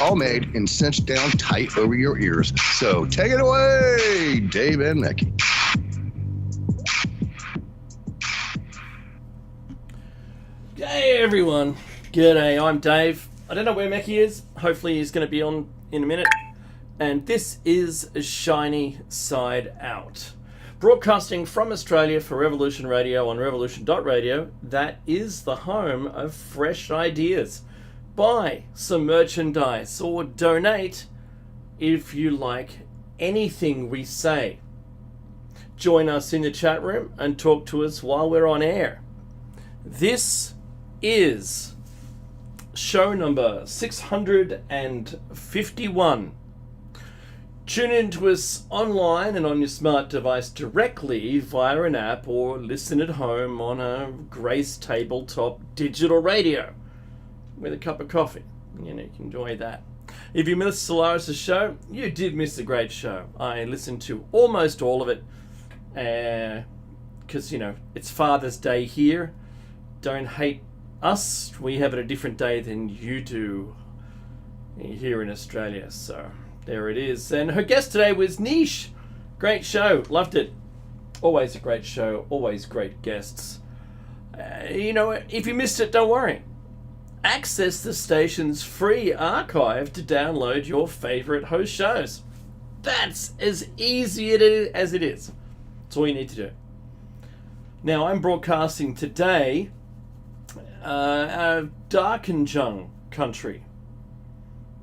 all made and cinched down tight over your ears. So take it away, Dave and Mickey. Hey everyone, g'day, I'm Dave. I don't know where Mackie is, hopefully he's going to be on in a minute. And this is Shiny Side Out. Broadcasting from Australia for Revolution Radio on revolution.radio, that is the home of fresh ideas. Buy some merchandise or donate if you like anything we say. Join us in the chat room and talk to us while we're on air. This is show number 651. Tune in to us online and on your smart device directly via an app or listen at home on a Grace tabletop digital radio with a cup of coffee. You know, you can enjoy that. If you missed Solaris' show, you did miss a great show. I listened to almost all of it because, you know, it's Father's Day here. Don't hate us. We have it a different day than you do here in Australia. So there it is. And her guest today was Niche. Great show. Loved it. Always a great show. Always great guests. You know, if you missed it, don't worry. Access the station's free archive to download your favorite host shows. That's as easy as it is. That's all you need to do. Now, I'm broadcasting today Darkinjung country.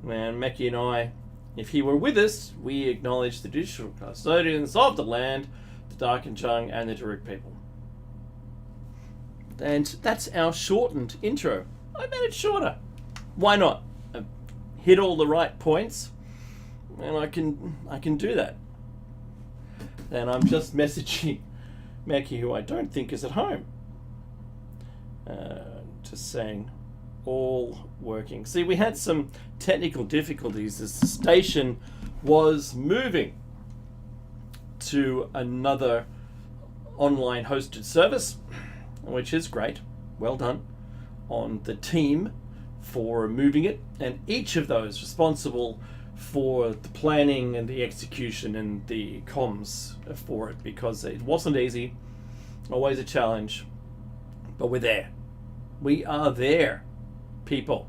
And Mackie and I, if he were with us, we acknowledge the traditional custodians of the land, the Darkinjung and the Darug people. And that's our shortened intro. I made it shorter. Why not? I hit all the right points, and I can do that. And I'm just messaging Mackie, who I don't think is at home. Just saying, all working. See, we had some technical difficulties as the station was moving to another online hosted service, which is great. Well done on the team for moving it, and each of those responsible for the planning and the execution and the comms for it, because it wasn't easy, always a challenge, but we're there. We are there, people.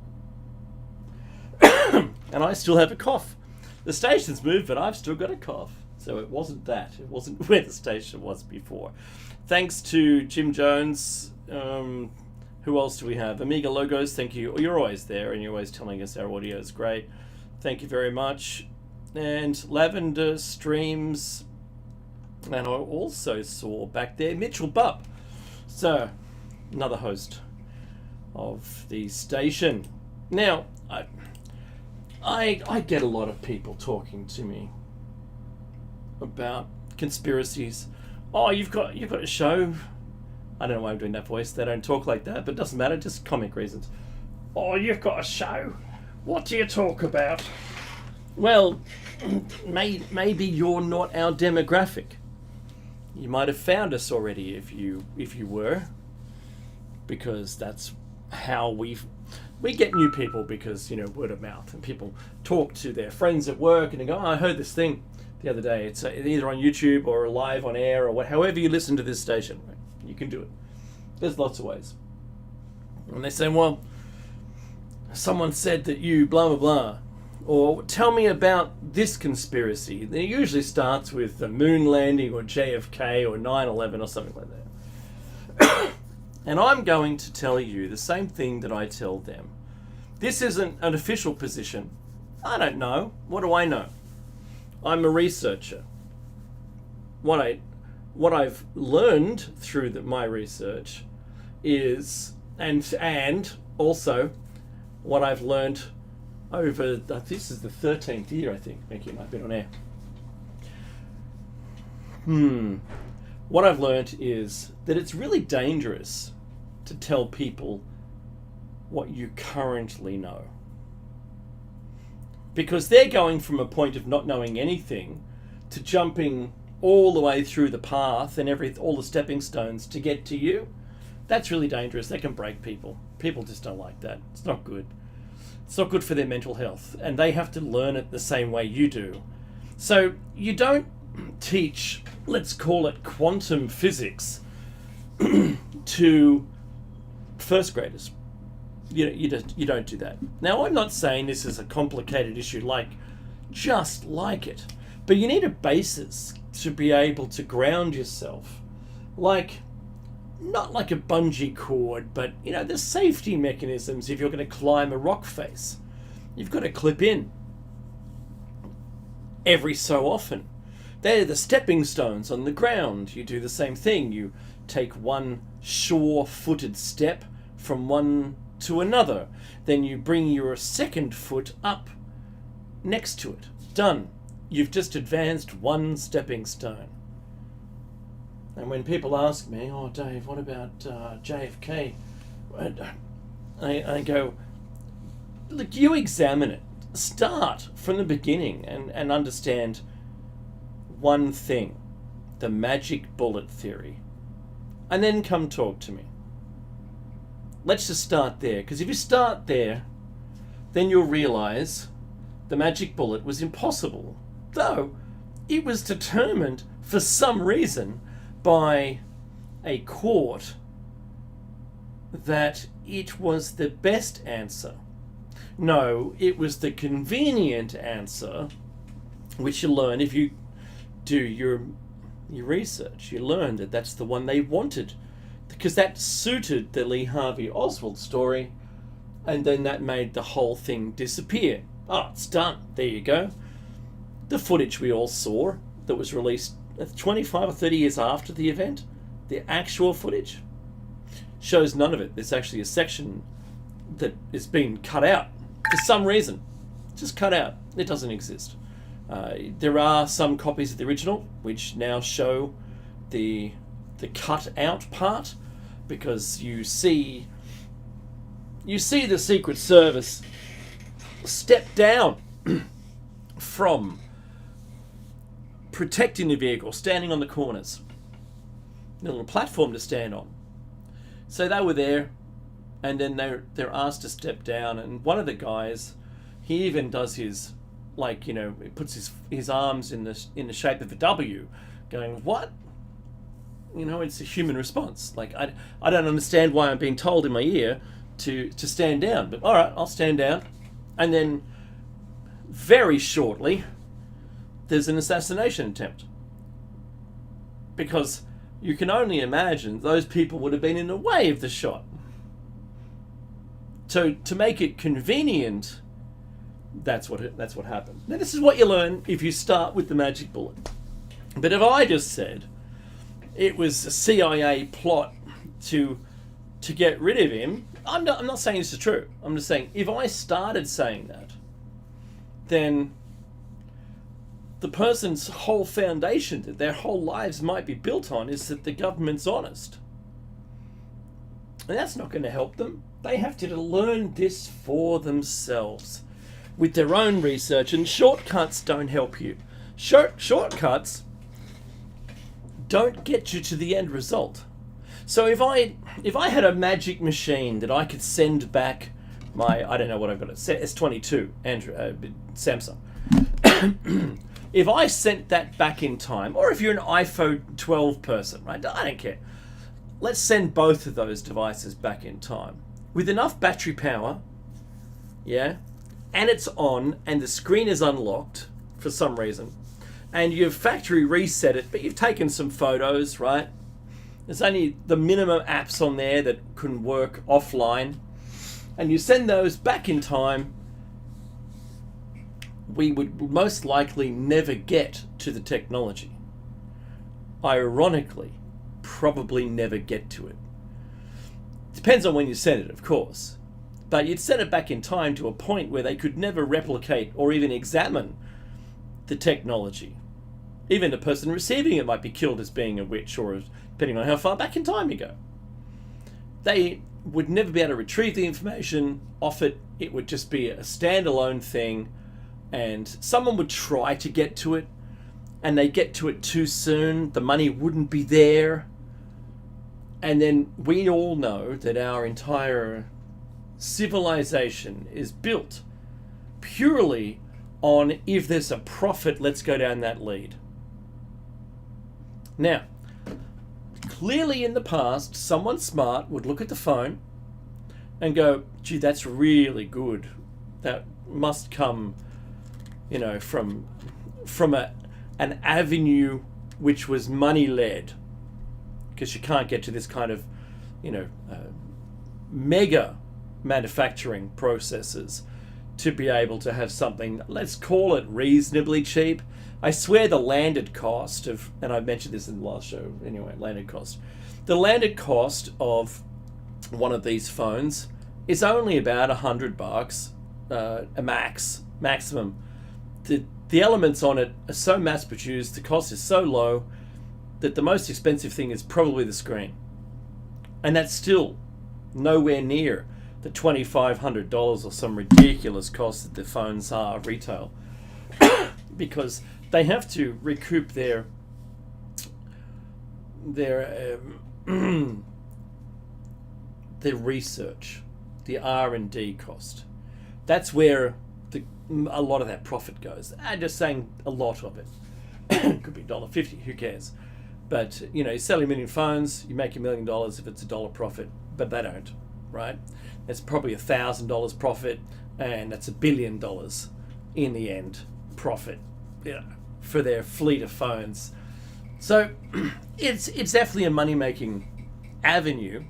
And I still have a cough. The station's moved, but I've still got a cough. So it wasn't that. It wasn't where the station was before. Thanks to Jim Jones. Who else do we have? Amiga Logos, thank you. You're always there, and you're always telling us our audio is great. Thank you very much. And Lavender Streams. And I also saw back there Mitchell Bubb. So, another host of the station. Now, I get a lot of people talking to me about conspiracies. Oh, you've got a show. I don't know why I'm doing that voice. They don't talk like that, but it doesn't matter. Just comic reasons. Oh, you've got a show. What do you talk about? Well, maybe you're not our demographic. You might have found us already if you were, because that's how we get new people, because, you know, word of mouth, and people talk to their friends at work and they go, oh, I heard this thing the other day. It's either on YouTube or live on air or however you listen to this station. Right? You can do it. There's lots of ways. And they say, well, someone said that you blah blah blah, or tell me about this conspiracy. It usually starts with the moon landing or JFK or 9/11 or something like that. And I'm going to tell you the same thing that I tell them. This isn't an official position. I don't know. What do I know? I'm a researcher. What I've learned through my research is, and also what I've learned over, this is the 13th year, I think, Mickey and I've been on air. What I've learned is that it's really dangerous to tell people what you currently know. Because they're going from a point of not knowing anything to jumping all the way through the path and all the stepping stones to get to you. That's really dangerous. That can break people. People just don't like that. It's not good. It's not good for their mental health, and they have to learn it the same way you do. So you don't teach, let's call it quantum physics, to first graders. You don't do that. Now, I'm not saying this is a complicated issue, just like it. But you need a basis to be able to ground yourself. Not like a bungee cord, but, there's safety mechanisms if you're going to climb a rock face. You've got to clip in every so often. They're the stepping stones on the ground. You do the same thing. You take one sure-footed step from one to another. Then you bring your second foot up next to it. Done. You've just advanced one stepping stone. And when people ask me, oh, Dave, what about JFK? I go, look, you examine it. Start from the beginning and understand one thing, the magic bullet theory. And then come talk to me. Let's just start there, because if you start there, then you'll realize the magic bullet was impossible, though it was determined for some reason by a court that it was the best answer. No, it was the convenient answer, which you learn if you do your research. You learn that that's the one they wanted, because that suited the Lee Harvey Oswald story, and then that made the whole thing disappear. Oh, it's done. There you go. The footage we all saw that was released 25 or 30 years after the event, the actual footage, shows none of it. There's actually a section that is being cut out for some reason. Just cut out. It doesn't exist. There are some copies of the original which now show the cut out part, because you see the Secret Service step down from protecting the vehicle, standing on the corners, a little platform to stand on. So they were there, and then they're asked to step down, and one of the guys, he even does his, he puts his arms in the shape of a W, going, what? It's a human response. I don't understand why I'm being told in my ear to stand down, but all right, I'll stand down. And then very shortly, there's an assassination attempt, because you can only imagine those people would have been in the way of the shot. So to make it convenient, that's what happened. Now, this is what you learn if you start with the magic bullet. But if I just said it was a CIA plot to get rid of him, I'm not saying this is true. I'm just saying if I started saying that, then the person's whole foundation that their whole lives might be built on is that the government's honest. And that's not going to help them. They have to learn this for themselves with their own research, and shortcuts don't help you. Shortcuts don't get you to the end result. So if I had a magic machine that I could send back my, I don't know what I've got, S22, Samsung. If I sent that back in time, or if you're an iPhone 12 person, right? I don't care. Let's send both of those devices back in time with enough battery power, yeah, and it's on, and the screen is unlocked for some reason, and you've factory reset it, but you've taken some photos, right? There's only the minimum apps on there that can work offline, and you send those back in time. We would most likely never get to the technology. Ironically, probably never get to it. Depends on when you send it, of course. But you'd send it back in time to a point where they could never replicate or even examine the technology. Even the person receiving it might be killed as being a witch, or depending on how far back in time you go. They would never be able to retrieve the information off it. It would just be a standalone thing, and someone would try to get to it, and they get to it too soon. The money wouldn't be there. And then we all know that our entire civilization is built purely on if there's a profit, let's go down that lead. Now, clearly in the past, someone smart would look at the phone and go, gee, that's really good. That must come, from an avenue which was money-led. Because you can't get to this kind of, mega manufacturing processes to be able to have something, let's call it reasonably cheap. I swear the landed cost of, and I mentioned this in the last show anyway, landed cost. The landed cost of one of these phones is only about $100, a maximum. The elements on it are so mass produced, the cost is so low that the most expensive thing is probably the screen. And that's still nowhere near the $2,500 or some ridiculous cost that the phones are retail. Because they have to recoup their research, the R&D cost. That's where a lot of that profit goes. I'm just saying a lot of it. It could be $1.50, who cares? But, you sell a million phones, you make $1 million if it's $1 profit, but they don't, right? It's probably $1,000 profit, and that's $1 billion in the end profit, for their fleet of phones. So it's definitely a money-making avenue,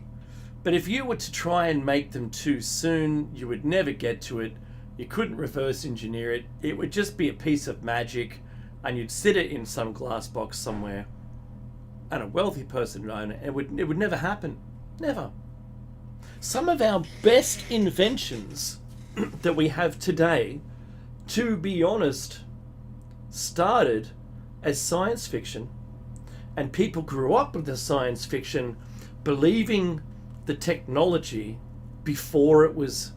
but if you were to try and make them too soon, you would never get to it. You couldn't reverse engineer it. It would just be a piece of magic, and you'd sit it in some glass box somewhere, and a wealthy person would own it. It would never happen. Never. Some of our best inventions that we have today, to be honest, started as science fiction, and people grew up with the science fiction believing the technology before it was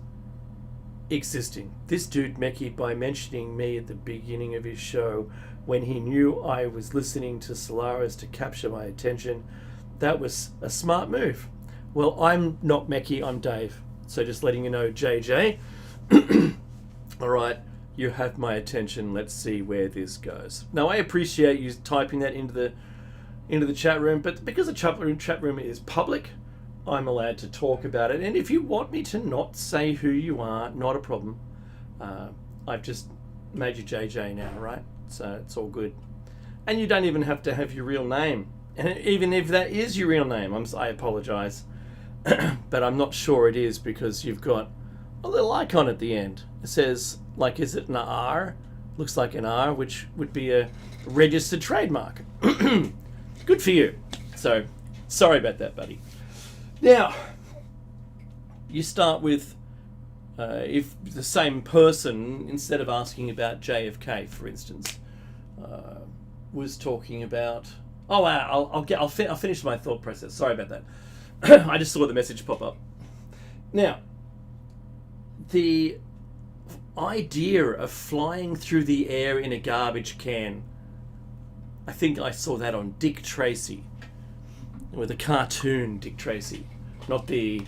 existing. This dude, Meki, by mentioning me at the beginning of his show, when he knew I was listening to Solaris to capture my attention, that was a smart move. Well, I'm not Meki, I'm Dave. So just letting you know, JJ. All right, you have my attention. Let's see where this goes. Now, I appreciate you typing that into the chat room, but because the chat room is public, I'm allowed to talk about it. And if you want me to not say who you are, not a problem. I've just made you JJ now, right? So it's all good. And you don't even have to have your real name. And even if that is your real name, I apologize. But I'm not sure it is, because you've got a little icon at the end. It says, is it an R? Looks like an R, which would be a registered trademark. Good for you. So, sorry about that, buddy. Now, you start with, if the same person, instead of asking about JFK, for instance, was talking about... Oh, wow, I'll finish my thought process. Sorry about that. I just saw the message pop up. Now, the idea of flying through the air in a garbage can, I think I saw that on Dick Tracy, with a cartoon Dick Tracy, not the...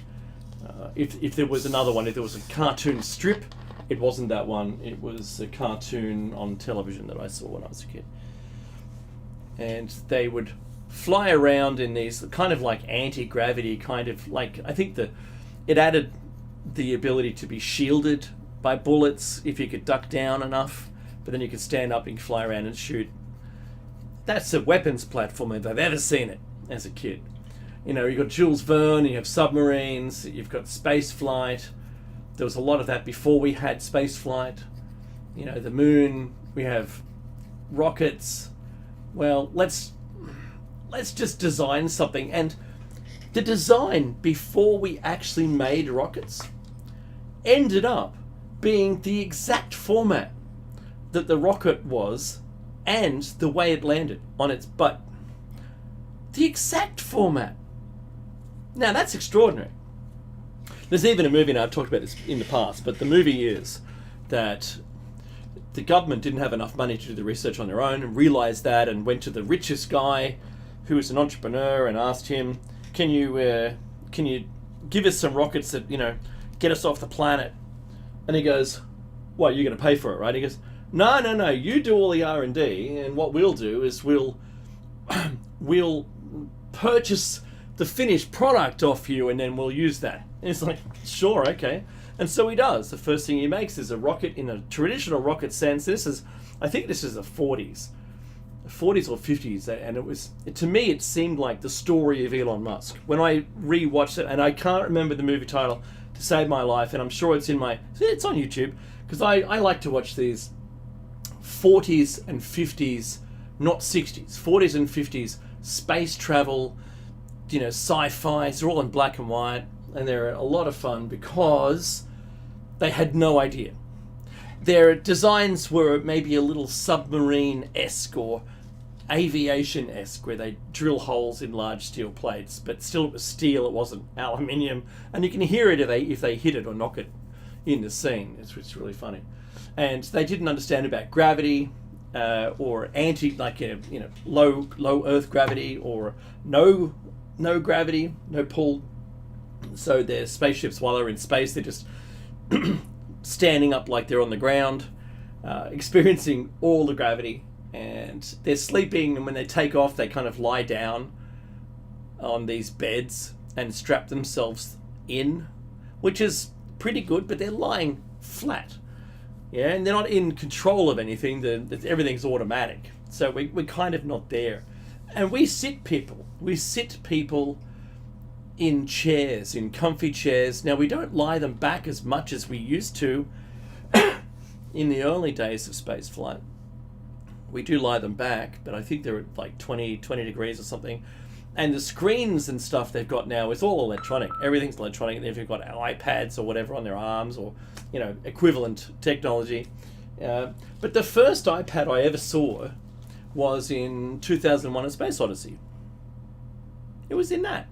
if there was another one, if there was a cartoon strip, it wasn't that one. It was a cartoon on television that I saw when I was a kid. And they would fly around in these kind of like anti-gravity kind of like... I think it added the ability to be shielded by bullets if you could duck down enough, but then you could stand up and fly around and shoot. That's a weapons platform if I've ever seen it as a kid. You've got Jules Verne, you have submarines, you've got space flight. There was a lot of that before we had space flight. The moon, we have rockets. Well, let's just design something. And the design before we actually made rockets ended up being the exact format that the rocket was and the way it landed on its butt. The exact format. Now, that's extraordinary. There's even a movie, now I've talked about this in the past, but the movie is that the government didn't have enough money to do the research on their own, and realized that, and went to the richest guy who was an entrepreneur and asked him, can you give us some rockets that, get us off the planet. And he goes, what, you're going to pay for it, right? He goes, no, you do all the R&D, and what we'll do is we'll purchase the finished product off you, and then we'll use that. And it's like, sure, okay. And so he does. The first thing he makes is a rocket in a traditional rocket sense. I think this is the 40s or 50s, and to me it seemed like the story of Elon Musk. When I rewatched it, and I can't remember the movie title to save my life, and I'm sure it's on YouTube, because I like to watch these 40s and 50s, not 60s, 40s and 50s space travel, sci-fi. They're all in black and white, and they're a lot of fun because they had no idea. Their designs were maybe a little submarine-esque or aviation-esque, where they drill holes in large steel plates, but still it was steel, it wasn't aluminium, and you can hear it if they hit it or knock it in the scene. It's really funny. And they didn't understand about gravity, or low Earth gravity, or no gravity, no pull. So their spaceships, while they're in space, they're just standing up like they're on the ground, experiencing all the gravity, and they're sleeping, and when they take off they kind of lie down on these beds and strap themselves in, which is pretty good, but they're lying flat. Yeah, and they're not in control of anything. Everything's automatic. So we're kind of not there. And we sit people in chairs, in comfy chairs. Now, we don't lie them back as much as we used to in the early days of spaceflight. We do lie them back, but I think they're at like 20 degrees or something. And the screens and stuff they've got now is all electronic. Everything's electronic. They've got iPads or whatever on their arms, or equivalent technology. But the first iPad I ever saw was in 2001: A Space Odyssey. It was in that.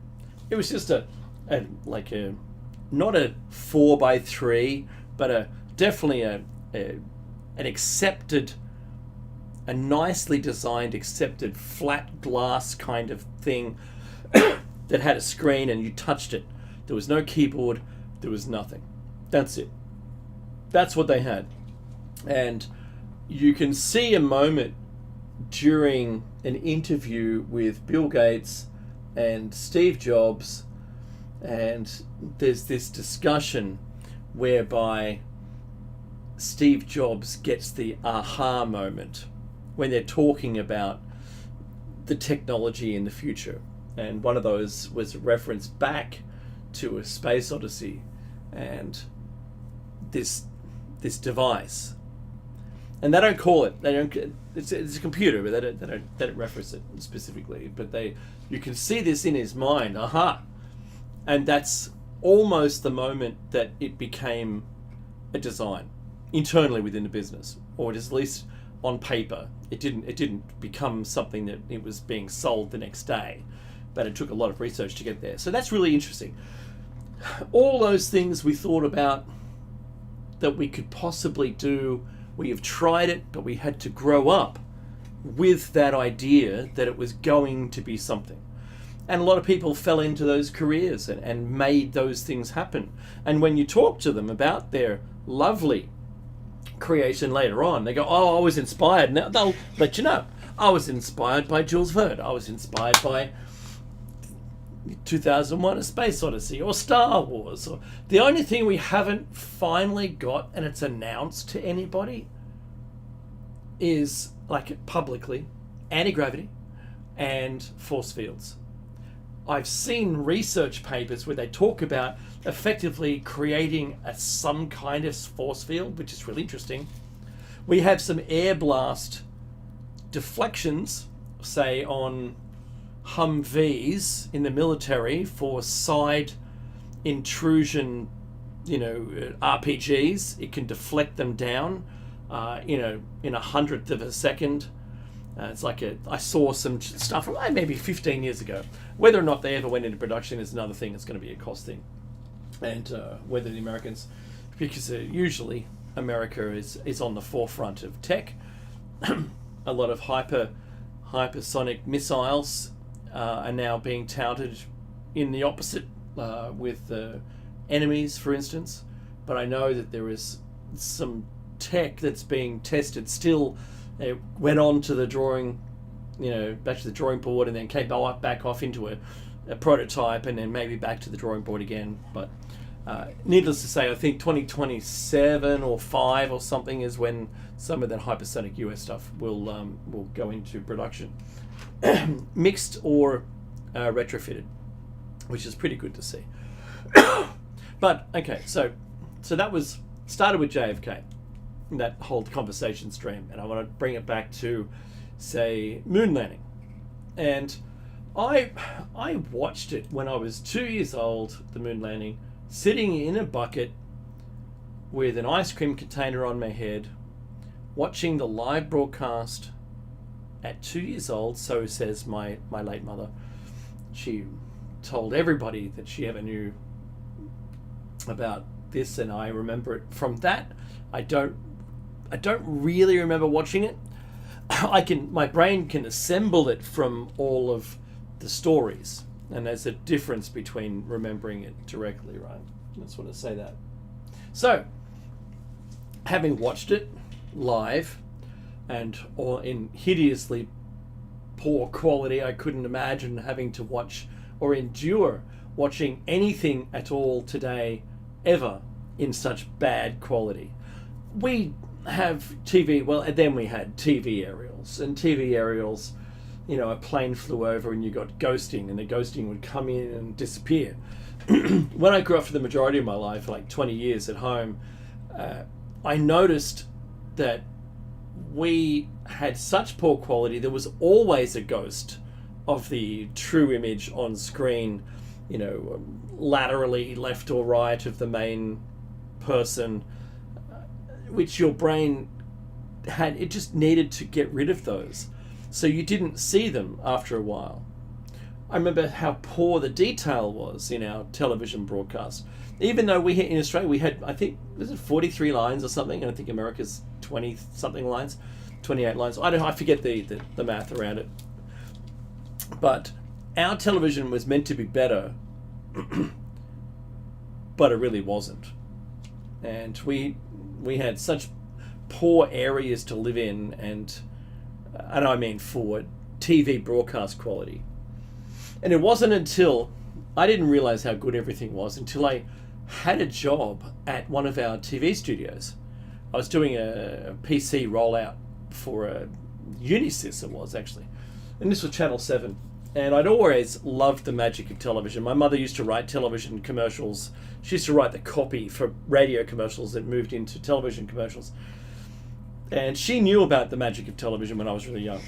It was just not a 4x3, but definitely an accepted, a nicely designed, accepted flat glass kind of thing that had a screen, and you touched it. There was no keyboard. There was nothing. That's it. That's what they had. And you can see a moment during an interview with Bill Gates and Steve Jobs, and there's this discussion whereby Steve Jobs gets the aha moment when they're talking about the technology in the future. And one of those was referenced back to A Space Odyssey and this device. And they don't call it. It's a computer, but they don't reference it specifically. But you can see this in his mind. Aha! And that's almost the moment that it became a design internally within the business, or at least on paper. It didn't become something that it was being sold the next day, but it took a lot of research to get there. So that's really interesting. All those things we thought about that we could possibly do, we have tried it, but we had to grow up with that idea that it was going to be something. And a lot of people fell into those careers and made those things happen. And when you talk to them about their lovely creation later on, they go, oh, I was inspired. Now they'll let you know. I was inspired by Jules Verne. I was inspired by 2001: A Space Odyssey or Star Wars. Or the only thing we haven't finally got, and it's announced to anybody, is, like, publicly, anti-gravity and force fields. I've seen research papers where they talk about effectively creating some kind of force field, which is really interesting. We have some air blast deflections, say on Humvees in the military for side intrusion, RPGs. It can deflect them down, in a 100th of a second. It's like I saw some stuff from maybe 15 years ago. Whether or not they ever went into production is another thing. It's going to be a cost thing. And whether the Americans, because usually America is on the forefront of tech. A lot of hypersonic missiles are now being touted in the opposite, with enemies, for instance, but I know that there is some tech that's being tested still. It went on to the drawing, back to the drawing board, and then came back off into a prototype, and then maybe back to the drawing board again. But needless to say, I think 2027 or 5 or something is when some of that hypersonic US stuff will go into production, mixed or retrofitted, which is pretty good to see. But okay, so that was started with JFK, that whole conversation stream, and I want to bring it back to, say, moon landing. And I watched it when I was 2 years old, the moon landing, sitting in a bucket with an ice cream container on my head, watching the live broadcast at 2 years old. So says my late mother. She told everybody that she ever knew about this, and I remember it from that. I don't really remember watching it. My brain can assemble it from all of the stories, and there's a difference between remembering it directly, right? I just want to say that. So, having watched it live or in hideously poor quality, I couldn't imagine having to watch or endure watching anything at all today ever in such bad quality. We have TV, well, then we had TV aerials, and TV aerials, a plane flew over and you got ghosting, and the ghosting would come in and disappear. When I grew up for the majority of my life, like 20 years at home, I noticed that we had such poor quality, there was always a ghost of the true image on screen, laterally left or right of the main person, which your brain it just needed to get rid of those. So you didn't see them after a while. I remember how poor the detail was in our television broadcast. Even though in Australia we had, I think, was it 43 lines or something? And I think America's 20 something lines, 28 lines. I forget the math around it. But our television was meant to be better, but it really wasn't. And we had such poor areas to live in, and I mean for TV broadcast quality. And it wasn't until I didn't realize how good everything was until I had a job at one of our TV studios. I was doing a PC rollout for a Unisys, it was actually, and this was Channel 7. And I'd always loved the magic of television. My mother used to write television commercials. She used to write the copy for radio commercials that moved into television commercials. And she knew about the magic of television when I was really young.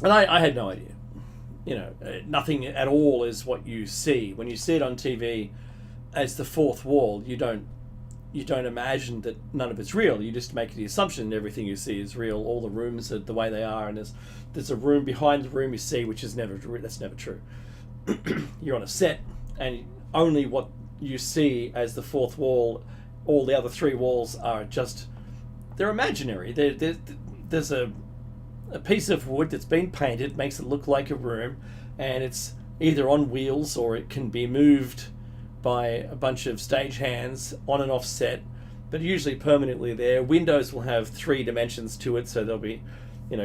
And I had no idea. Nothing at all is what you see. When you see it on TV as the fourth wall, you don't imagine that none of it's real. You just make the assumption that everything you see is real. All the rooms are the way they are, and there's a room behind the room you see, which is that's never true. You're on a set, and only what you see as the fourth wall, all the other three walls are they're imaginary. There's a piece of wood that's been painted, makes it look like a room, and it's either on wheels or it can be moved by a bunch of stagehands on and off set, but usually permanently there. Windows will have 3 dimensions to it, so there'll be,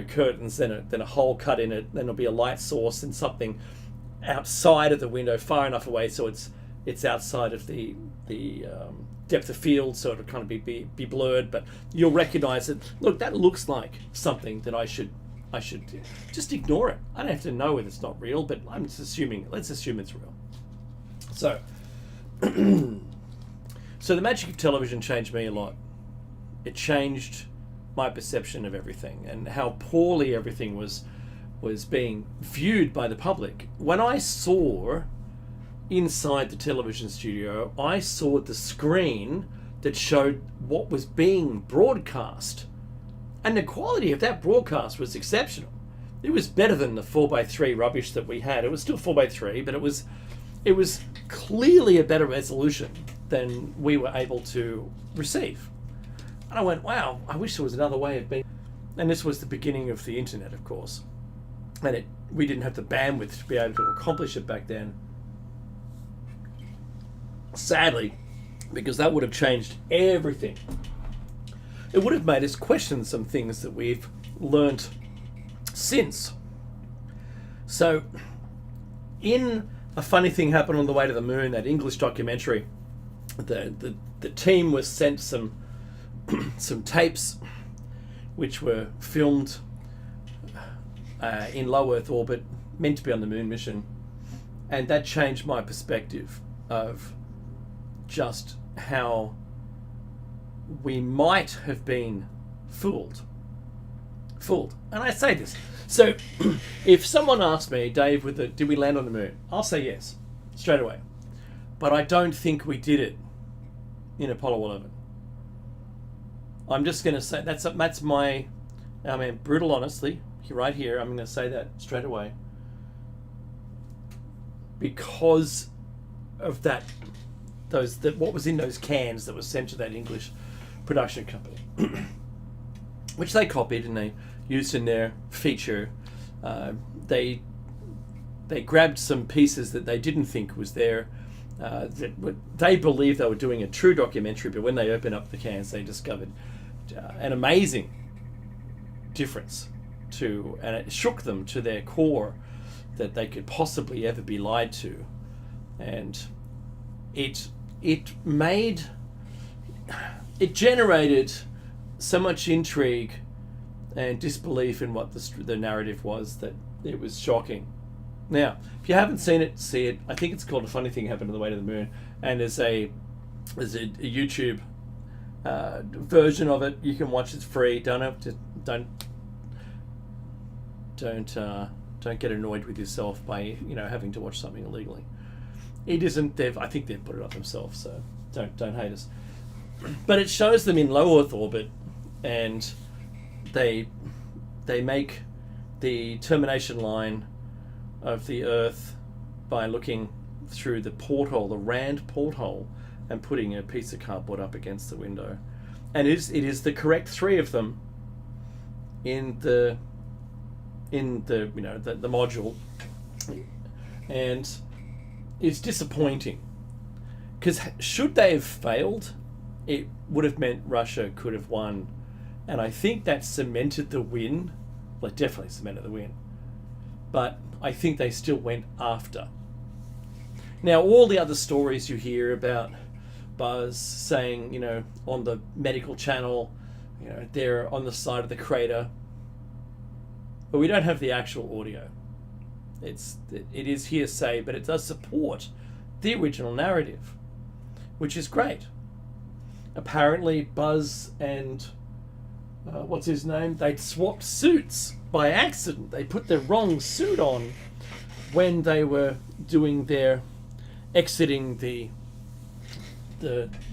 curtains, then a hole cut in it, then there'll be a light source and something outside of the window, far enough away so it's outside of the depth of field, so it'll kind of be blurred, but you'll recognize it. Look, that looks like something that I should just ignore it. I don't have to know whether it's not real, but let's assume it's real. So so the magic of television changed me a lot. It changed my perception of everything and how poorly everything was being viewed by the public. When I saw inside the television studio, I saw the screen that showed what was being broadcast. And the quality of that broadcast was exceptional. It was better than the 4x3 rubbish that we had. It was still 4x3, but it was clearly a better resolution than we were able to receive. And I went, wow, I wish there was another way of being. And this was the beginning of the internet, of course. And we didn't have the bandwidth to be able to accomplish it back then. Sadly, because that would have changed everything. It would have made us question some things that we've learnt since. So, in A Funny Thing Happened on the Way to the Moon, that English documentary, the team was sent some tapes which were filmed in low Earth orbit, meant to be on the moon mission, and that changed my perspective of just how we might have been fooled. And I say this. So, if someone asked me, Dave, did we land on the moon? I'll say yes, straight away. But I don't think we did it in Apollo 11. I'm just going to say, that's my, brutal honesty, right here, I'm going to say that straight away. Because of that, what was in those cans that was sent to that English production company, which they copied and they used in their feature. They grabbed some pieces that they didn't think was there. They believed they were doing a true documentary, but when they opened up the cans, they discovered an amazing difference and it shook them to their core that they could possibly ever be lied to, and it generated so much intrigue and disbelief in what the narrative was that it was shocking. Now, if you haven't seen it, see it. I think it's called A Funny Thing Happened on the Way to the Moon, and there's a YouTube version of it. You can watch. It's free. Don't get annoyed with yourself by having to watch something illegally. It isn't. I think they've put it up themselves, so don't hate us. But it shows them in low Earth orbit, and they make the termination line of the Earth by looking through the porthole, the Rand porthole, and putting a piece of cardboard up against the window. And it is the correct three of them in the module, and it's disappointing because should they have failed, it would have meant Russia could have won, and I think that cemented the win. Well, it definitely cemented the win, but I think they still went after. Now, all the other stories you hear about Buzz saying, on the medical channel, they're on the side of the crater, but we don't have the actual audio. It is hearsay, but it does support the original narrative, which is great. Apparently, Buzz and what's his name? They'd swapped suits by accident. They put the wrong suit on when they were doing their exiting the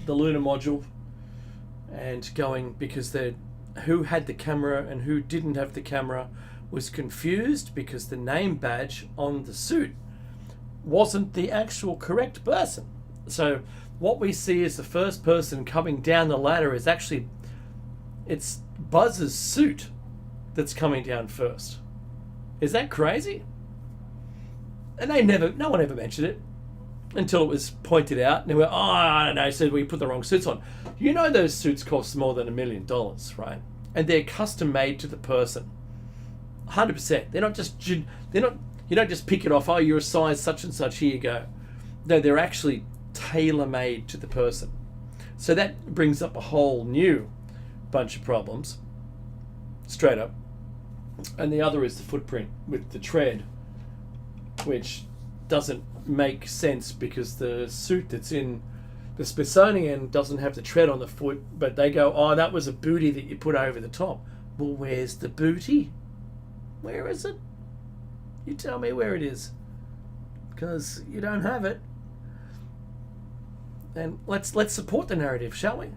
lunar module and going, because who had the camera and who didn't have the camera was confused because the name badge on the suit wasn't the actual correct person. So what we see as the first person coming down the ladder is actually, it's Buzz's suit that's coming down first. Is that crazy? And no one ever mentioned it until it was pointed out. And they went, I don't know, said we put the wrong suits on. Those suits cost more than $1 million, right? And they're custom made to the person. 100%. They're not just, you don't just pick it off, you're a size such and such, here you go. No, they're actually tailor-made to the person. So that brings up a whole new bunch of problems, straight up. And the other is the footprint with the tread, which doesn't make sense because the suit that's in the Smithsonian doesn't have the tread on the foot, but they go, that was a booty that you put over the top. Well, where's the booty? Where is it? You tell me where it is, because you don't have it. And let's support the narrative, shall we?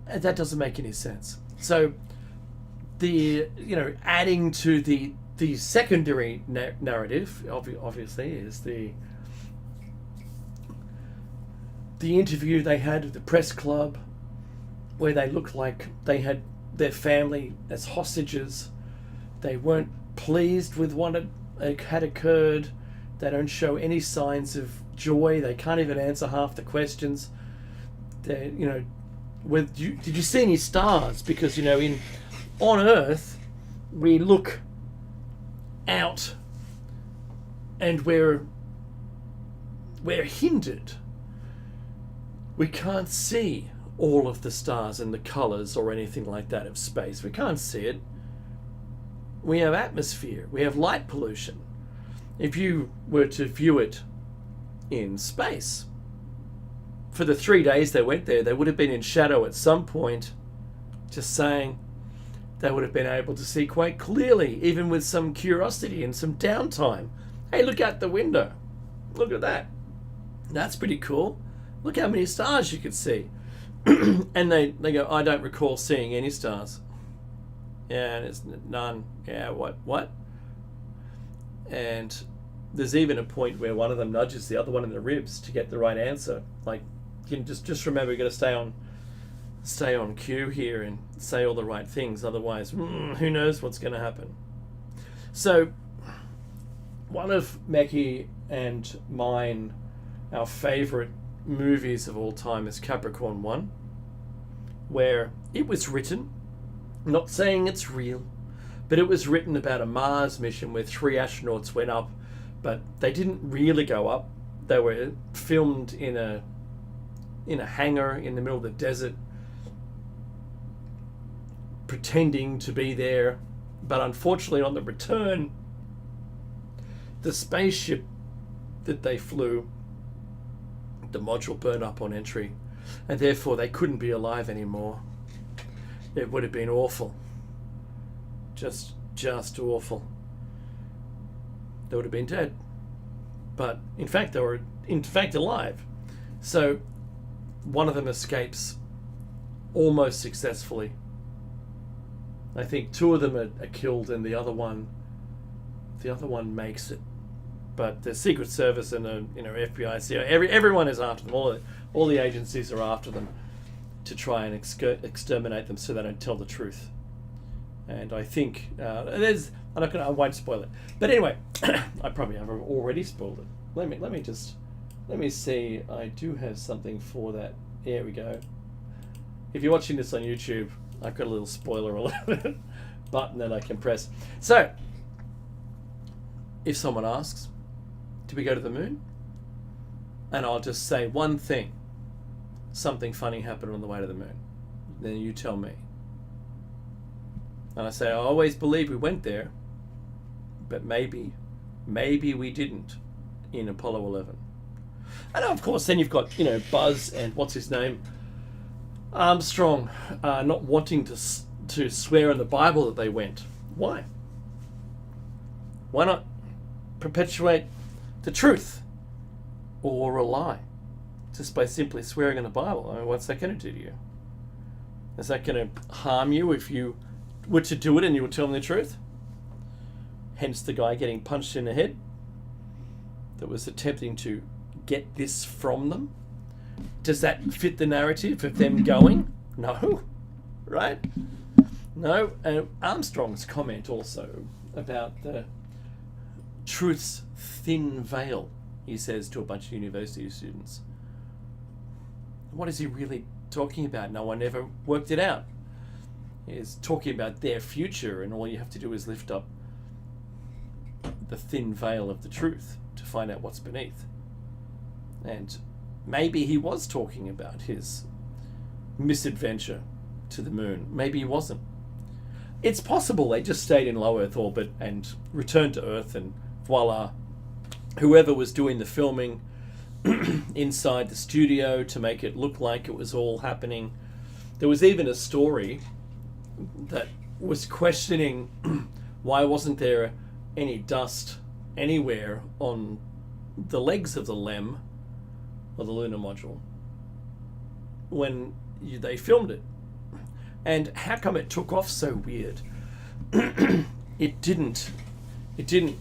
And that doesn't make any sense. So adding to the secondary narrative, obviously, is the interview they had at the press club, where they looked like they had their family as hostages. They weren't pleased with what had occurred. They don't show any signs of joy. They can't even answer half the questions. They, did you see any stars? Because on Earth, we look out, and we're hindered. We can't see all of the stars and the colours or anything like that of space. We can't see it. We have atmosphere. We have light pollution. If you were to view it in space, for the 3 days they went there, they would have been in shadow at some point. Just saying, they would have been able to see quite clearly, even with some curiosity and some downtime. Hey, look out the window. Look at that. That's pretty cool. Look how many stars you could see. And they go, I don't recall seeing any stars. Yeah, there's none. Yeah, what? And there's even a point where one of them nudges the other one in the ribs to get the right answer. Like, you can just remember, you got to stay on cue here and say all the right things. Otherwise, who knows what's going to happen. So, one of Meki and mine, our favourite movies of all time, is Capricorn 1, where it was written, not saying it's real, but it was written about a Mars mission where 3 astronauts went up, but they didn't really go up. They were filmed in a hangar in the middle of the desert, pretending to be there. But unfortunately, on the return, the spaceship that they flew, the module burned up on entry, and therefore they couldn't be alive anymore. It would have been awful. Just awful. They would have been dead. But in fact, they were alive. So one of them escapes almost successfully. I think 2 of them are killed, and the other one makes it. But the Secret Service and the FBI, CIA, everyone is after them. All the agencies are after them to try and exterminate them so they don't tell the truth. And I think I won't spoil it. But anyway, I probably have already spoiled it. Let me see. I do have something for that. There we go. If you're watching this on YouTube, I've got a little spoiler alert button that I can press. So, if someone asks, did we go to the moon? And I'll just say one thing. Something funny happened on the way to the moon. Then you tell me. And I say, I always believed we went there, but maybe we didn't in Apollo 11. And of course, then you've got, Buzz and what's his name? Armstrong, not wanting to swear in the Bible that they went. Why? Why not perpetuate the truth or a lie just by simply swearing in the Bible? I mean, what's that going to do to you? Is that going to harm you if you were to do it and you were telling the truth? Hence the guy getting punched in the head that was attempting to get this from them. Does that fit the narrative of them going? No. Right? No. Armstrong's comment also about the truth's thin veil, he says to a bunch of university students. What is he really talking about? No one ever worked it out. He's talking about their future, and all you have to do is lift up the thin veil of the truth to find out what's beneath. And maybe he was talking about his misadventure to the moon. Maybe he wasn't. It's possible they just stayed in low Earth orbit and returned to Earth, and voila, whoever was doing the filming inside the studio to make it look like it was all happening. There was even a story that was questioning why wasn't there any dust anywhere on the legs of the LEM, or the lunar module, when they filmed it. And how come it took off so weird? It didn't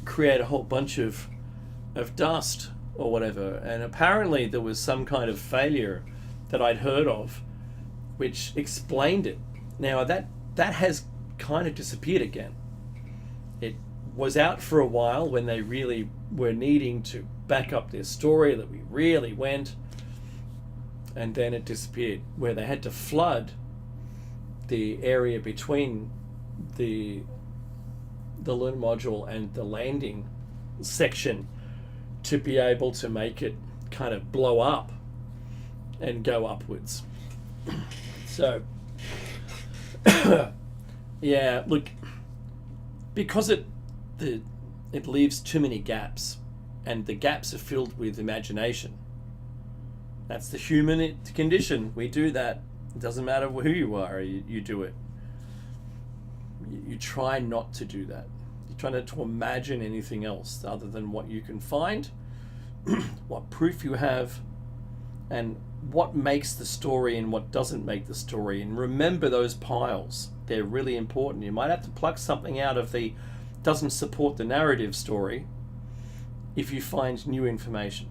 create a whole bunch of dust or whatever. And apparently there was some kind of failure that I'd heard of which explained it. Now that has kind of disappeared again. was out for a while when they really were needing to back up their story that we really went, and then it disappeared, where they had to flood the area between the lunar module and the landing section to be able to make it kind of blow up and go upwards. So yeah, look, because it leaves too many gaps, and the gaps are filled with imagination. That's the human condition. We do that. It doesn't matter who you are, you do it. You try not to do that. You try not to imagine anything else other than what you can find, what proof you have, and what makes the story and what doesn't make the story. And remember those piles. They're really important. You might have to pluck something out of the doesn't support the narrative story if you find new information.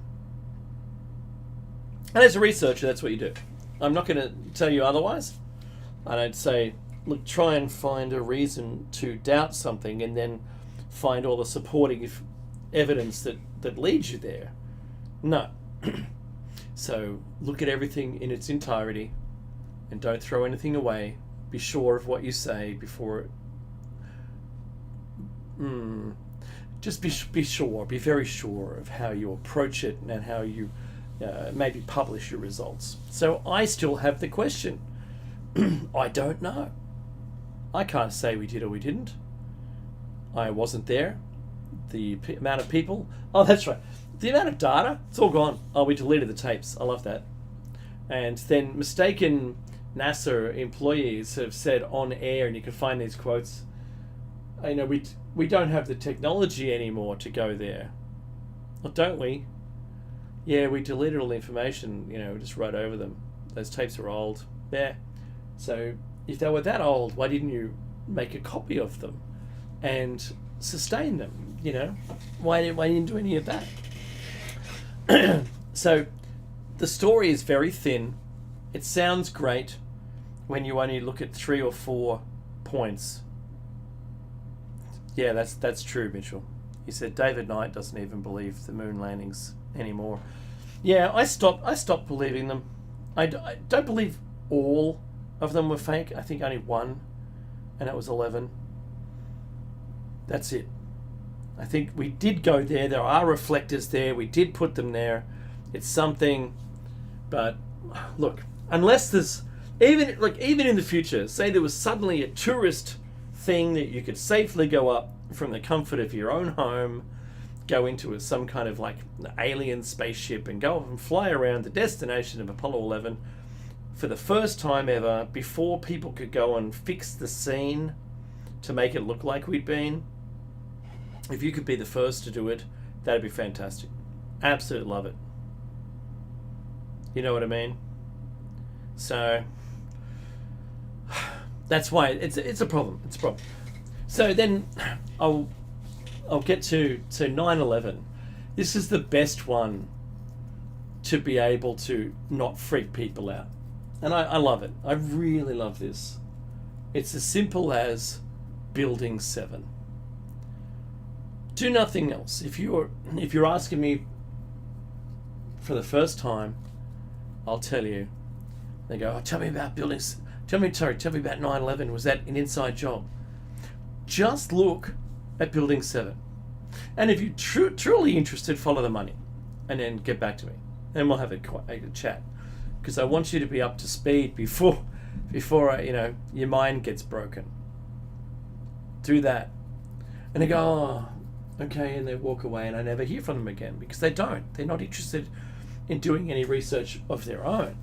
And as a researcher, that's what you do. I'm not going to tell you otherwise. I don't say, look, try and find a reason to doubt something and then find all the supporting evidence that leads you there. No. So look at everything in its entirety and don't throw anything away. Be sure of what you say before just be sure, be very sure of how you approach it and how you maybe publish your results. So I still have the question. I don't know. I can't say we did or we didn't. I wasn't there. The amount of people... Oh, that's right. The amount of data, it's all gone. Oh, we deleted the tapes. I love that. And then mistaken NASA employees have said on air, and you can find these quotes, I know we don't have the technology anymore to go there. Well, don't we? Yeah, we deleted all the information, just wrote over them. Those tapes are old. Yeah. So if they were that old, why didn't you make a copy of them and sustain them? Why didn't you do any of that? So the story is very thin. It sounds great when you only look at 3 or 4 points. Yeah, that's true, Mitchell. He said David Knight doesn't even believe the moon landings anymore. Yeah, I stopped believing them. I don't believe all of them were fake. I think only one, and that was 11. That's it. I think we did go there. There are reflectors there. We did put them there. It's something, but look, unless there's even in the future, say there was suddenly a tourist thing that you could safely go up from the comfort of your own home, go into some kind of alien spaceship and go up and fly around the destination of Apollo 11 for the first time ever, before people could go and fix the scene to make it look like we'd been. If you could be the first to do it, that'd be fantastic. Absolutely love it. You know what I mean? So that's why it's a problem. It's a problem. So then I'll get to 9/11. This is the best one to be able to not freak people out. And I love it. I really love this. It's as simple as Building 7. Do nothing else. If you're asking me for the first time, I'll tell you. They go, oh, tell me about buildings. Tell me about 9/11. Was that an inside job? Just look at Building 7. And if you're truly interested, follow the money. And then get back to me. And we'll have a chat. Because I want you to be up to speed before your mind gets broken. Do that. And they go, oh, okay, and they walk away, and I never hear from them again, because they don't. They're not interested in doing any research of their own.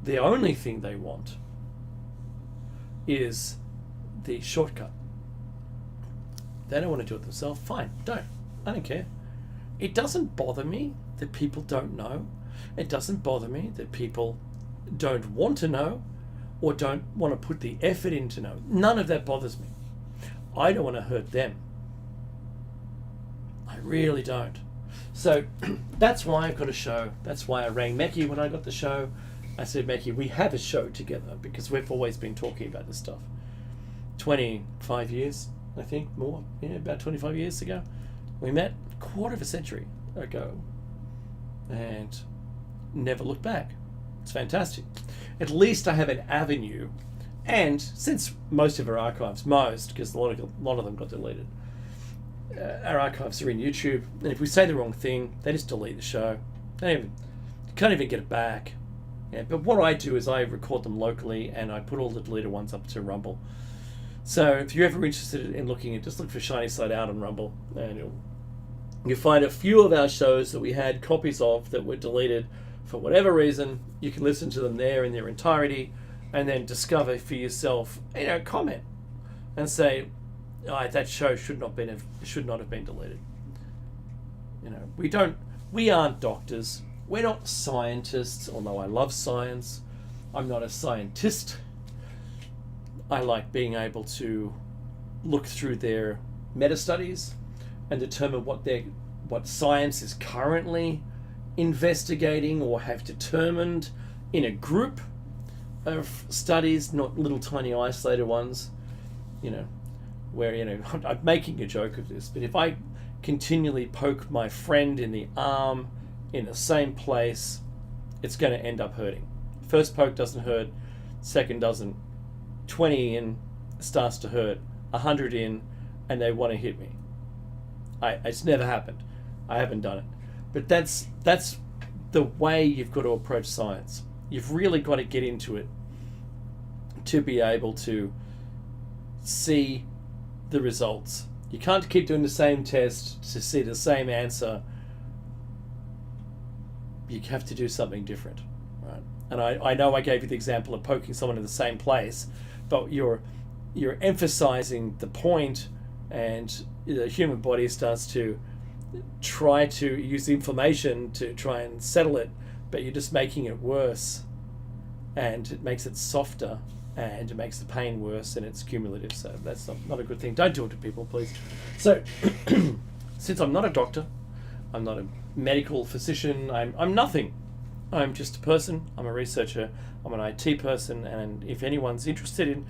The only thing they want is the shortcut. They don't want to do it themselves. Fine, don't. I don't care. It doesn't bother me that people don't know. It doesn't bother me that people don't want to know or don't want to put the effort in to know. None of that bothers me. I don't want to hurt them. I really don't. So that's why I've got a show. That's why I rang Mecki when I got the show. I said, Mecki, we have a show together, because we've always been talking about this stuff. 25 years, I think, more, about 25 years ago. We met a quarter of a century ago and never looked back. It's fantastic. At least I have an avenue, and since most of our archives, because a lot of them got deleted, our archives are in YouTube, and if we say the wrong thing, they just delete the show. You can't even get it back. Yeah, but what I do is I record them locally, and I put all the deleted ones up to Rumble. So if you're ever interested in looking at, just look for Shiny Side Out on Rumble, and you'll find a few of our shows that we had copies of that were deleted for whatever reason. You can listen to them there in their entirety, and then discover for yourself. Comment and say, that show should not have been deleted. We aren't doctors. We're not scientists. Although I love science, I'm not a scientist. I like being able to look through their meta studies and determine what science is currently investigating or have determined in a group of studies, not little tiny isolated ones, where, I'm making a joke of this, but if I continually poke my friend in the arm in the same place, it's going to end up hurting. First poke doesn't hurt, second doesn't. 20 in starts to hurt, 100 in, and they want to hit me. It's never happened. I haven't done it. But that's the way you've got to approach science. You've really got to get into it to be able to see the results. You can't keep doing the same test to see the same answer. You have to do something different, right? And I know I gave you the example of poking someone in the same place, but you're emphasizing the point, and the human body starts to try to use inflammation to try and settle it, but you're just making it worse, and it makes it softer, and it makes the pain worse, and it's cumulative. So that's not a good thing. Don't do it to people, please. So since I'm not a doctor, I'm not a medical physician, I'm nothing. I'm just a person. I'm a researcher. I'm an IT person, and if anyone's interested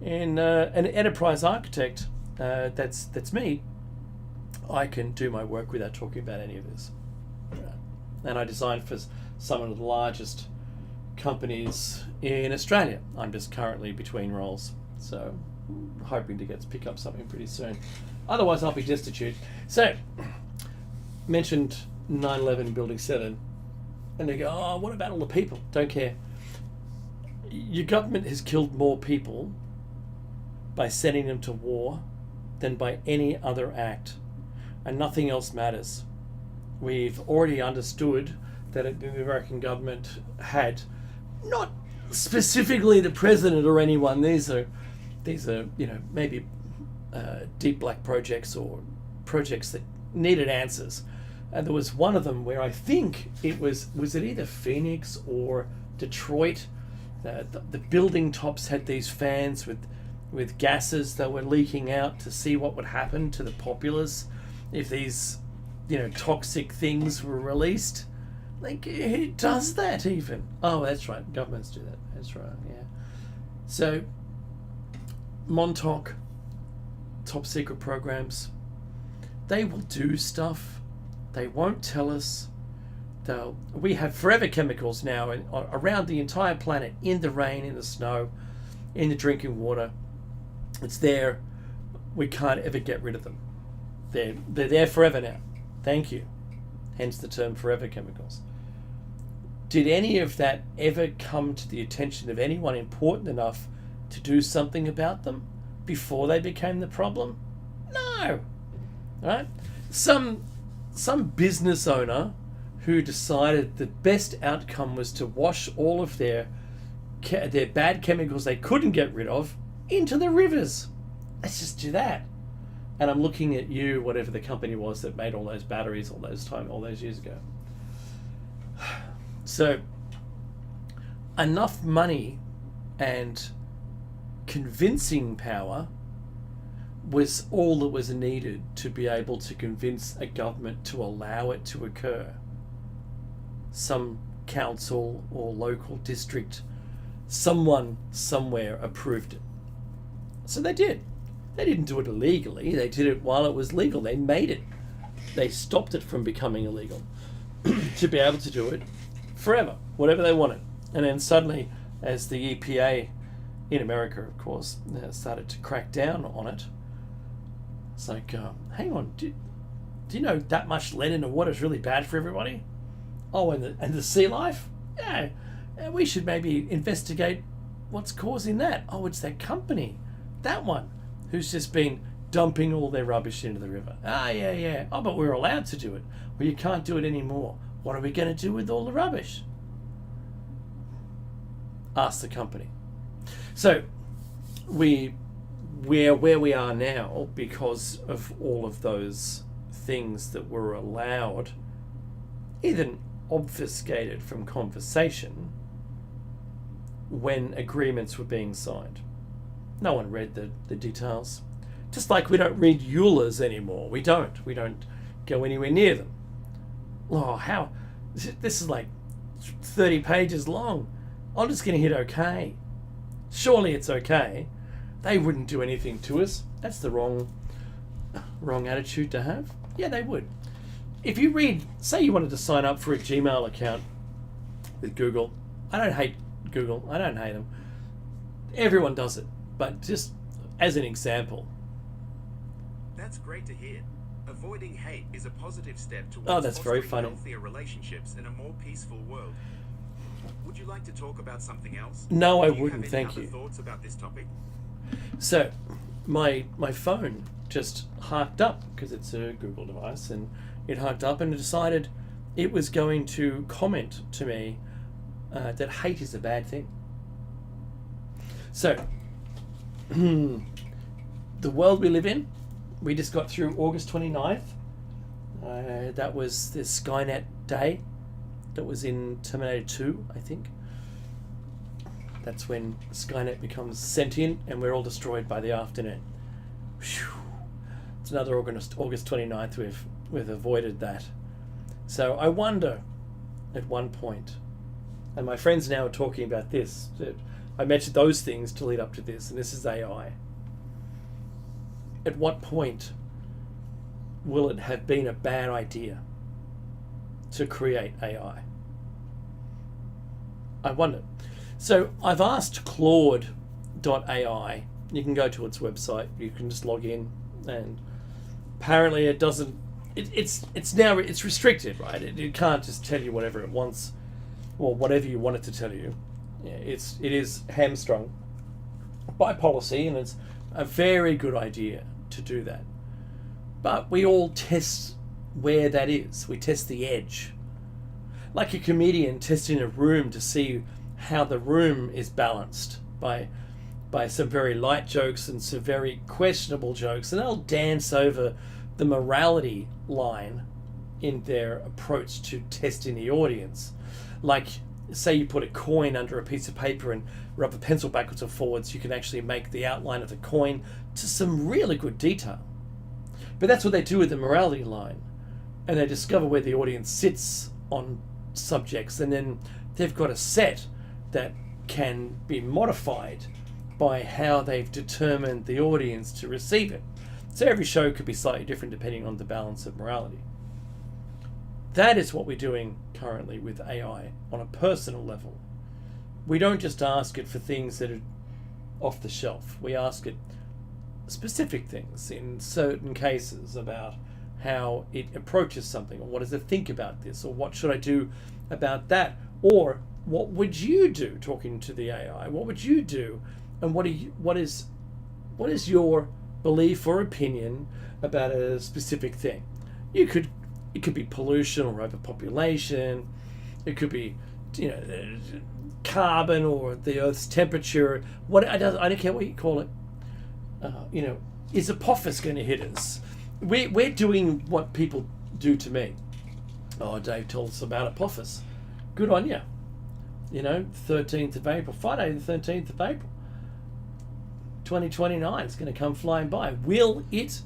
in an enterprise architect, that's me. I can do my work without talking about any of this. And I designed for some of the largest companies in Australia. I'm just currently between roles, so hoping to pick up something pretty soon. Otherwise, I'll be destitute. So, mentioned 9/11 Building 7, and they go, "Oh, what about all the people?" Don't care. Your government has killed more people by sending them to war than by any other act, and nothing else matters. We've already understood that the American government had, not specifically the president or anyone, these are maybe deep black projects or projects that needed answers. And there was one of them where I think it was it either Phoenix or Detroit? The building tops had these fans with gases that were leaking out to see what would happen to the populace if these toxic things were released. Like, who does that even? Oh, that's right, governments do that. That's right, yeah. So Montauk, top secret programs, they will do stuff. They won't tell us. We have forever chemicals now around the entire planet, in the rain, in the snow, in the drinking water. It's there. We can't ever get rid of them. They're there forever now. Thank you. Hence the term forever chemicals. Did any of that ever come to the attention of anyone important enough to do something about them before they became the problem? No. Right? Some business owner who decided the best outcome was to wash all of their bad chemicals they couldn't get rid of into the rivers. Let's just do that. And I'm looking at you, whatever the company was that made all those batteries all those years ago. So, enough money and convincing power was all that was needed to be able to convince a government to allow it to occur. Some council or local district, someone somewhere approved it. So they did. They didn't do it illegally. They did it while it was legal. They made it. They stopped it from becoming illegal to be able to do it forever, whatever they wanted. And then suddenly, as the EPA in America, of course, started to crack down on it, it's like, hang on, do you know that much lead in the water is really bad for everybody? Oh, and the sea life? Yeah, we should maybe investigate what's causing that. Oh, it's that company, that one, who's just been dumping all their rubbish into the river. Yeah. Oh, but we're allowed to do it. Well, you can't do it anymore. What are we going to do with all the rubbish? Ask the company. So we're where we are now because of all of those things that were allowed, even obfuscated from conversation, when agreements were being signed. No one read the details. Just like we don't read EULAs anymore. We don't go anywhere near them. Oh, how? This is like 30 pages long. I'm just going to hit OK. Surely it's okay. They wouldn't do anything to us. That's the wrong attitude to have. Yeah, they would. If you read, say you wanted to sign up for a Gmail account with Google. I don't hate Google. I don't hate them. Everyone does it. But just as an example. That's great to hear. Avoiding hate is a positive step towards that's very funny. Healthier relationships in a more peaceful world. Would you like to talk about something else? No, I Do you wouldn't. have any Thank other you. Thoughts about this topic? So, my phone just harked up because it's a Google device, and it harked up and it decided it was going to comment to me that hate is a bad thing. So, the world we live in, we just got through August 29th. That was the Skynet day. That was in Terminator 2, I think. That's when Skynet becomes sentient and we're all destroyed by the afternoon. Whew. It's another August 29th we've avoided that. So I wonder at one point, and my friends now are talking about this, that I mentioned those things to lead up to this, and this is AI. At what point will it have been a bad idea to create AI? I wonder. So I've asked Claude.ai. You can go to its website. You can just log in, and apparently it doesn't. It's now restricted, right? It can't just tell you whatever it wants, or whatever you want it to tell you. Yeah, it is hamstrung by policy, and it's a very good idea to do that. But we all test where that is. We test the edge. Like a comedian testing a room to see how the room is balanced by some very light jokes and some very questionable jokes, and they'll dance over the morality line in their approach to testing the audience. Like, say you put a coin under a piece of paper and rub a pencil backwards or forwards, you can actually make the outline of the coin to some really good detail. But that's what they do with the morality line, and they discover where the audience sits on subjects, and then they've got a set that can be modified by how they've determined the audience to receive it. So every show could be slightly different depending on the balance of morality. That is what we're doing currently with AI on a personal level. We don't just ask it for things that are off the shelf. We ask it specific things in certain cases about how it approaches something, or what does it think about this, or what should I do about that, or what would you do talking to the AI? What would you do, and what is your belief or opinion about a specific thing? It could be pollution or overpopulation. It could be, carbon or the Earth's temperature. I don't care what you call it. Is Apophis going to hit us? We're doing what people do to me. Oh, Dave told us about Apophis. Good on you. 13th of April, Friday the 13th of April. 2029 is going to come flying by. Will it?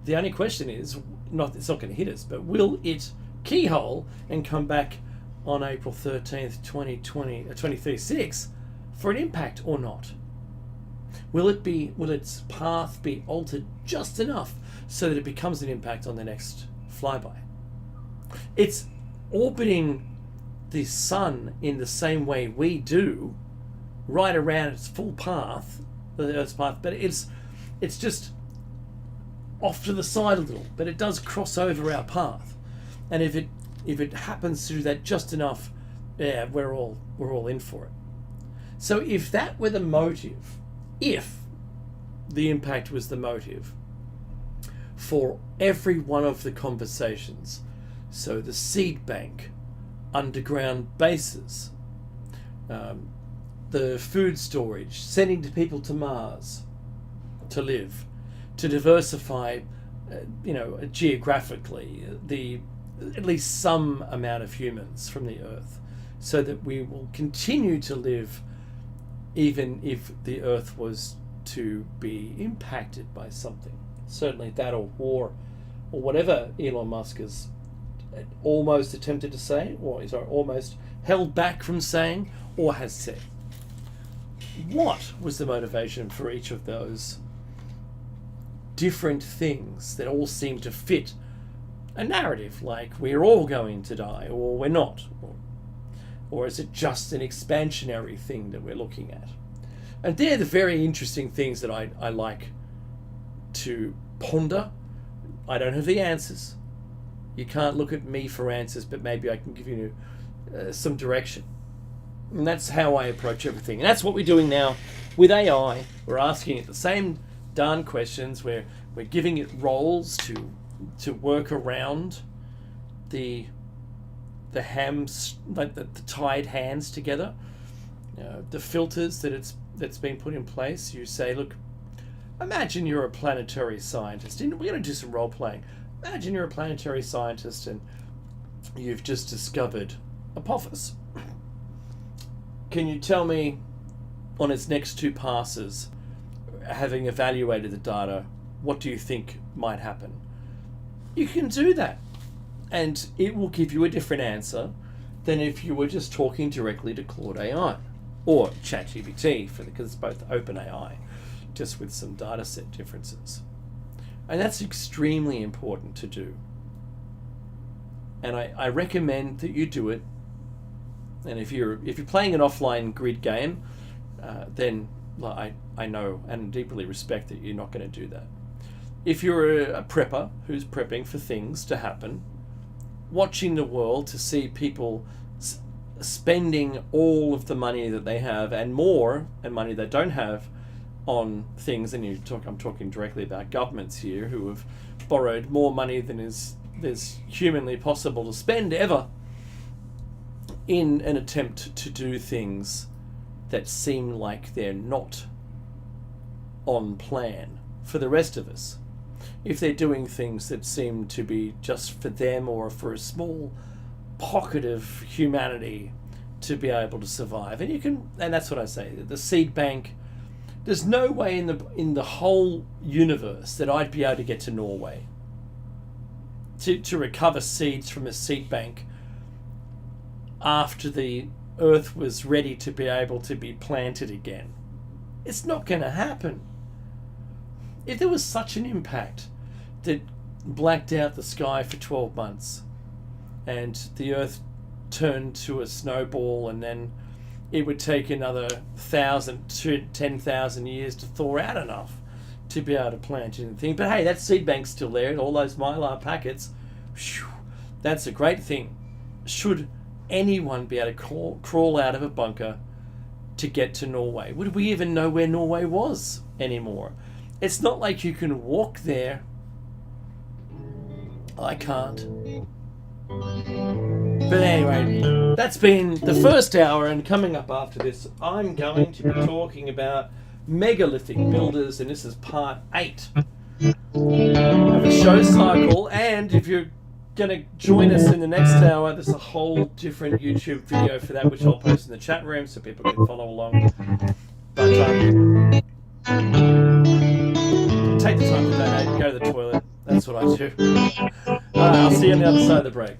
The only question is, it's not going to hit us, but will it keyhole and come back on April 13th, 2036 for an impact or not? Will its path be altered just enough so that it becomes an impact on the next flyby? It's orbiting the sun in the same way we do, right around its full path, the Earth's path, but it's just off to the side a little, but it does cross over our path. And if it happens to do that just enough, yeah, we're all in for it. So if that were the motive, if the impact was the motive for every one of the conversations, so the seed bank, underground bases, the food storage, sending people to Mars to live, to diversify, geographically, at least some amount of humans from the Earth, so that we will continue to live even if the Earth was to be impacted by something. Certainly that, or war, or whatever Elon Musk has almost attempted to say, or is almost held back from saying, or has said. What was the motivation for each of those different things that all seem to fit a narrative, like we're all going to die, or we're not? Or is it just an expansionary thing that we're looking at? And they're the very interesting things that I like to ponder. I don't have the answers. You can't look at me for answers, but maybe I can give you some direction. And that's how I approach everything. And that's what we're doing now with AI. We're asking it the same darn questions. We're giving it roles to work around the hams, like the tied hands together, the filters that's been put in place. You say, look, imagine you're a planetary scientist. And we're going to do some role playing. Imagine you're a planetary scientist and you've just discovered Apophis. Can you tell me, on its next 2 passes, having evaluated the data, what do you think might happen? You can do that, and it will give you a different answer than if you were just talking directly to Claude AI or ChatGPT, because it's both open AI, just with some data set differences. And that's extremely important to do. And I recommend that you do it. And if you're playing an offline grid game, then I know and deeply respect that you're not going to do that. If you're a prepper who's prepping for things to happen, watching the world to see people spending all of the money that they have and more, and money they don't have, on things, and I'm talking directly about governments here who have borrowed more money than is humanly possible to spend ever, in an attempt to do things that seem like they're not on plan for the rest of us. If they're doing things that seem to be just for them or for a small pocket of humanity to be able to survive. And that's what I say, the seed bank, there's no way in the whole universe that I'd be able to get to Norway to recover seeds from a seed bank after the Earth was ready to be able to be planted again. It's not going to happen. If there was such an impact that blacked out the sky for 12 months and the Earth turned to a snowball, and then it would take another 1,000 to 10,000 years to thaw out enough to be able to plant anything. But hey, that seed bank's still there, and all those mylar packets, whew, that's a great thing. Should anyone be able to crawl out of a bunker to get to Norway? Would we even know where Norway was anymore? It's not like you can walk there. I can't. But anyway, that's been the first hour, and coming up after this, I'm going to be talking about megalithic builders, and this is part 8 of the show cycle. And if you're going to join us in the next hour, there's a whole different YouTube video for that, which I'll post in the chat room so people can follow along. But take the time to donate, go to the toilet. That's what I do. I'll see you on the other side of the break.